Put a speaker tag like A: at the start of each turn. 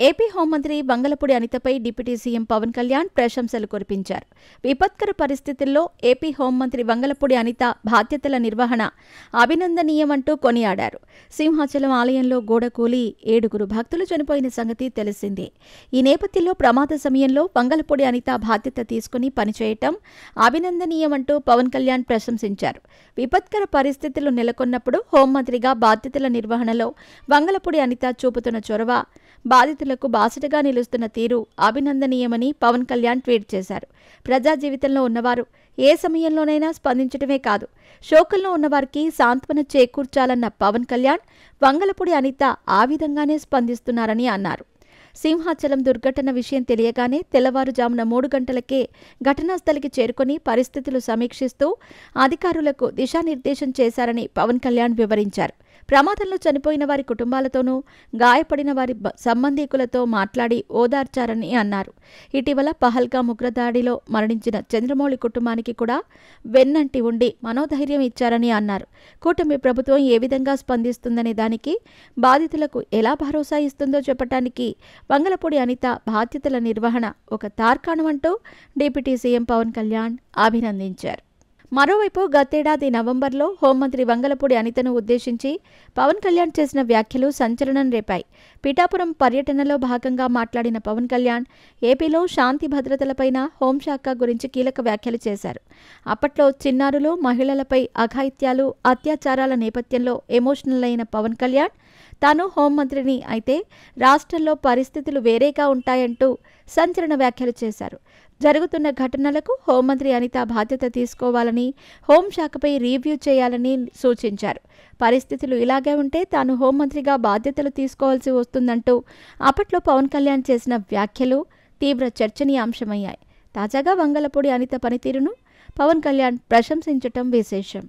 A: AP హోంమంత్రి బంగళపూడి అనితపై deputy CM Pawan Kalyan ప్రశంసలు కురిపించారు. విపత్కర పరిస్థితుల్లో ఏపీ హోంమంత్రి బంగళపూడి అనిత బాధ్యతల నిర్వహణ అభినందనీయమంటూ కొనియాడారు. సింహాచలం ఆలయంలో గోడ కూలి 7 భక్తులు చనిపోయిన సంగతి తెలిసిందే. ఈ నేపథ్యంలో ప్రమాద సమయంలో బంగళపూడి అనిత బాధ్యత తీసుకుని పనిచేయటం అభినందనీయమంటూ పవన్ కళ్యాణ్ ప్రశంసించారు. విపత్కర పరిస్థితులు నెలకొన్నప్పుడు హోంమంత్రిగా బాధ్యతల నిర్వహణలో బంగళపూడి అనిత చూపుతున్న చొరవ, బాధితులకు బాసటగా నిలుస్తున్న తీరు అభినందనీయమని పవన్ కళ్యాణ్ ట్వీట్ చేశారు. ప్రజా జీవితంలో ఉన్నవారు ఏ సమయంలోనైనా స్పందించడమే కాదు, శోకంలో ఉన్నవారికి సాంత్వన చేకూర్చాలన్న పవన్ కళ్యాణ్ బంగళపూడి అనిత ఆ విధంగానే స్పందిస్తున్నారని అన్నారు. సింహాచలం దుర్ఘటన విషయం తెలియగానే తెల్లవారుజామున 3 గంటలకే ఘటనాస్థలికి చేరుకుని పరిస్థితులు సమీక్షిస్తూ అధికారులకు దిశానిర్దేశం చేశారని పవన్ కళ్యాణ్ వివరించారు. ప్రమాదంలో చనిపోయిన వారి కుటుంబాలతోనూ, గాయపడిన వారి సంబంధీకులతో మాట్లాడి ఓదార్చారని అన్నారు. ఇటీవల పహల్గామ్ ఉగ్రదాడిలో మరణించిన చంద్రమౌళి కుటుంబానికి కూడా వెన్నంటి ఉండి మనోధైర్యం ఇచ్చారని అన్నారు. కూటమి ప్రభుత్వం ఏ విధంగా స్పందిస్తుందనే దానికి, బాధితులకు ఎలా భరోసా ఇస్తుందో చెప్పటానికి బంగళపూడి అనిత బాధ్యతల నిర్వహణ ఒక తార్కాణం అంటూ డిప్యూటీ సీఎం పవన్ కళ్యాణ్ అభినందించారు. మరోవైపు గతేడాది నవంబర్లో హోంమంత్రి బంగళపూడి అనితను ఉద్దేశించి పవన్ కళ్యాణ్ చేసిన వ్యాఖ్యలు సంచలనం రేపాయి. పిఠాపురం పర్యటనలో భాగంగా మాట్లాడిన పవన్ కళ్యాణ్ ఏపీలో శాంతి భద్రతలపైన హోంశాఖ గురించి కీలక వ్యాఖ్యలు చేశారు. అప్పట్లో చిన్నారులు, మహిళలపై అఘాయిత్యాలు, అత్యాచారాల నేపథ్యంలో ఎమోషనల్ అయిన పవన్ కళ్యాణ్ తాను హోంమంత్రిని అయితే రాష్ట్రంలో పరిస్థితులు వేరేగా ఉంటాయంటూ సంచలన వ్యాఖ్యలు చేశారు. జరుగుతున్న ఘటనలకు హోంమంత్రి అనిత బాధ్యత తీసుకోవాలని, హోంశాఖపై రివ్యూ చేయాలని సూచించారు. పరిస్థితులు ఇలాగే ఉంటే తాను హోంమంత్రిగా బాధ్యతలు తీసుకోవాల్సి వస్తుందంటూ అప్పట్లో పవన్ కళ్యాణ్ చేసిన వ్యాఖ్యలు తీవ్ర చర్చనీయాంశమయ్యాయి. తాజాగా బంగళపూడి అనిత పనితీరును పవన్ కళ్యాణ్ ప్రశంసించటం విశేషం.